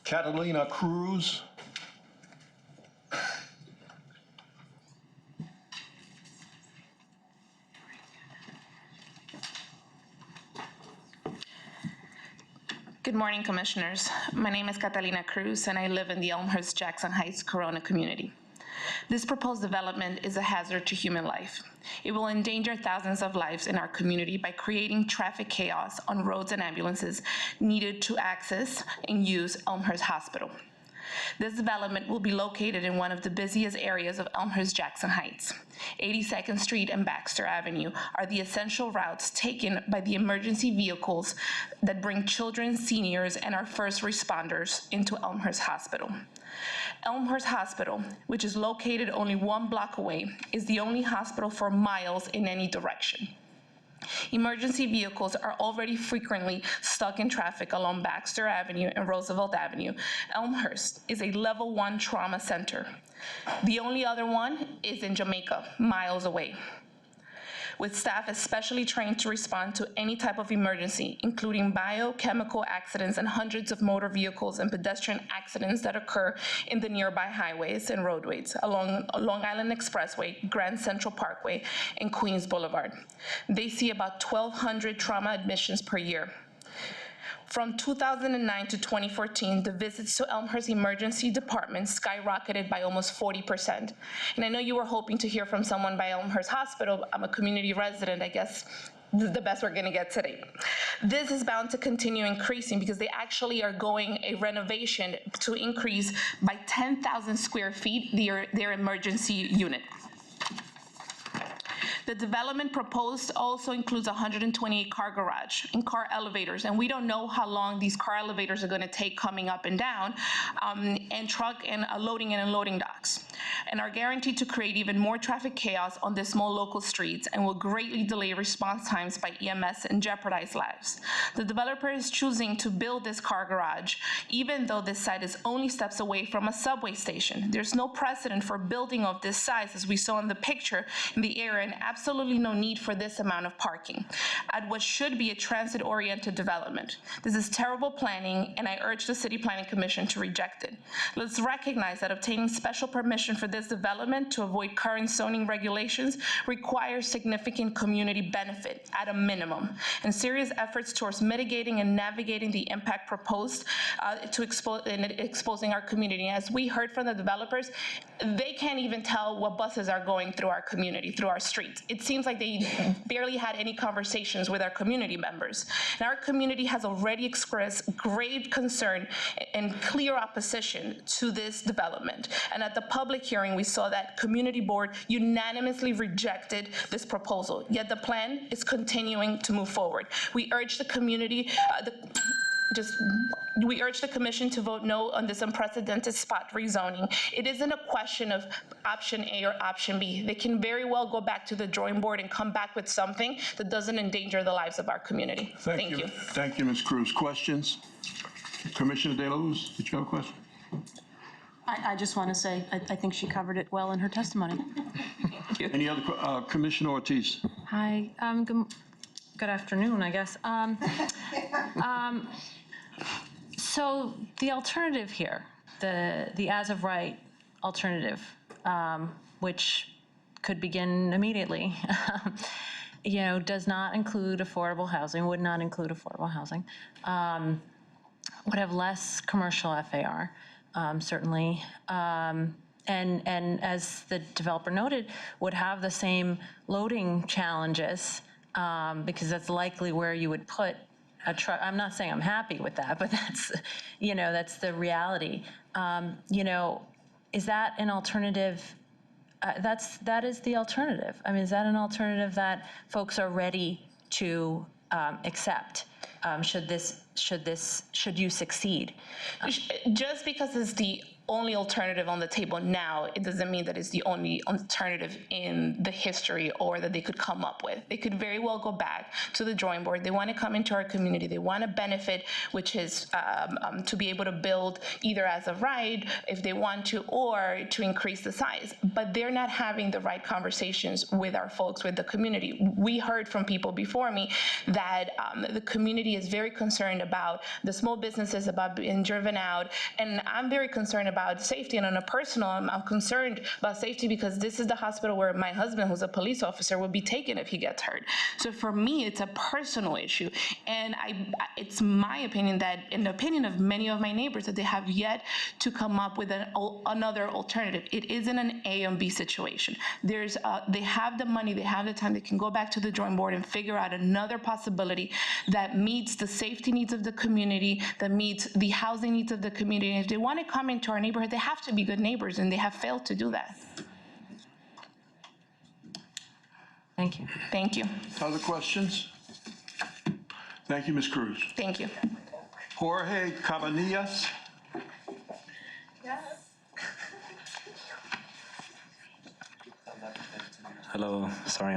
Catalina Cruz. Good morning, Commissioners. My name is Catalina Cruz, and I live in the Elmhurst-Jackson Heights Corona community. This proposed development is a hazard to human life. It will endanger thousands of lives in our community by creating traffic chaos on roads and ambulances needed to access and use Elmhurst Hospital. This development will be located in one of the busiest areas of Elmhurst-Jackson Heights. 82nd Street and Baxter Avenue are the essential routes taken by the emergency vehicles that bring children, seniors, and our first responders into Elmhurst Hospital. Elmhurst Hospital, which is located only 1 block away, is the only hospital for miles in any direction. Emergency vehicles are already frequently stuck in traffic along Baxter Avenue and Roosevelt Avenue. Elmhurst is a level 1 trauma center. The only other one is in Jamaica, miles away, with staff especially trained to respond to any type of emergency, including biochemical accidents and hundreds of motor vehicles and pedestrian accidents that occur in the nearby highways and roadways along Long Island Expressway, Grand Central Parkway, and Queens Boulevard. They see about 1,200 trauma admissions per year. From 2009 to 2014, the visits to Elmhurst Emergency Department skyrocketed by almost 40%. And I know you were hoping to hear from someone by Elmhurst Hospital. I'm a community resident, I guess this is the best we're gonna get today. This is bound to continue increasing because they actually are going a renovation to increase by 10,000 square feet their emergency unit. The development proposed also includes a 128 car garage and car elevators, and we don't know how long these car elevators are going to take coming up and down, and truck and loading and unloading docks, and are guaranteed to create even more traffic chaos on the small local streets and will greatly delay response times by EMS and jeopardize lives. The developer is choosing to build this car garage, even though this site is only steps away from a subway station. There's no precedent for building of this size, as we saw in the picture, in the area, and absolutely no need for this amount of parking at what should be a transit-oriented development. This is terrible planning, and I urge the City Planning Commission to reject it. Let's recognize that obtaining special permission for this development to avoid current zoning regulations requires significant community benefit at a minimum, and serious efforts towards mitigating and navigating the impact proposed to exposing our community. As we heard from the developers, they can't even tell what buses are going through our community, through our streets. It seems like they barely had any conversations with our community members. And our community has already expressed grave concern and clear opposition to this development. And at the public hearing, we saw that community board unanimously rejected this proposal, yet the plan is continuing to move forward. We urge the community, we urge the commission to vote no on this unprecedented spot rezoning. It isn't a question of option A or option B. They can very well go back to the drawing board and come back with something that doesn't endanger the lives of our community. Thank you. Thank you, Ms. Cruz. Questions? Commissioner De La Luz, did you have a question? I just want to say, I think she covered it well in her testimony. Any other, Commissioner Ortiz? Hi, good afternoon, I guess. So the alternative here, the as of right alternative, which could begin immediately, does not include affordable housing, would not include affordable housing, would have less commercial FAR, certainly, and as the developer noted, would have the same loading challenges, because that's likely where you would put a truck. I'm not saying I'm happy with that, but that's, that's the reality. Is that an alternative? That is the alternative. I mean, is that an alternative that folks are ready to accept? Should you succeed? Just because it's the only alternative on the table now, it doesn't mean that it's the only alternative in the history or that they could come up with. They could very well go back to the drawing board. They want to come into our community. They want to benefit, which is to be able to build either as of right, if they want to, or to increase the size. But they're not having the right conversations with our folks, with the community. We heard from people before me that the community is very concerned about the small businesses, about being driven out, and I'm very concerned about safety. And on a personal, I'm concerned about safety because this is the hospital where my husband, who's a police officer, will be taken if he gets hurt. So for me, it's a personal issue, and it's my opinion that, in the opinion of many of my neighbors, that they have yet to come up with another alternative. It isn't an A and B situation. They have the money, they have the time, they can go back to the drawing board and figure out another possibility that meets the safety needs of the community, that meets the housing needs of the community. And if they want to come into our neighborhood, they have to be good neighbors, and they have failed to do that. Thank you. Thank you. Other questions? Thank you, Ms. Cruz. Thank you. Jorge Cabanillas? Hello, sorry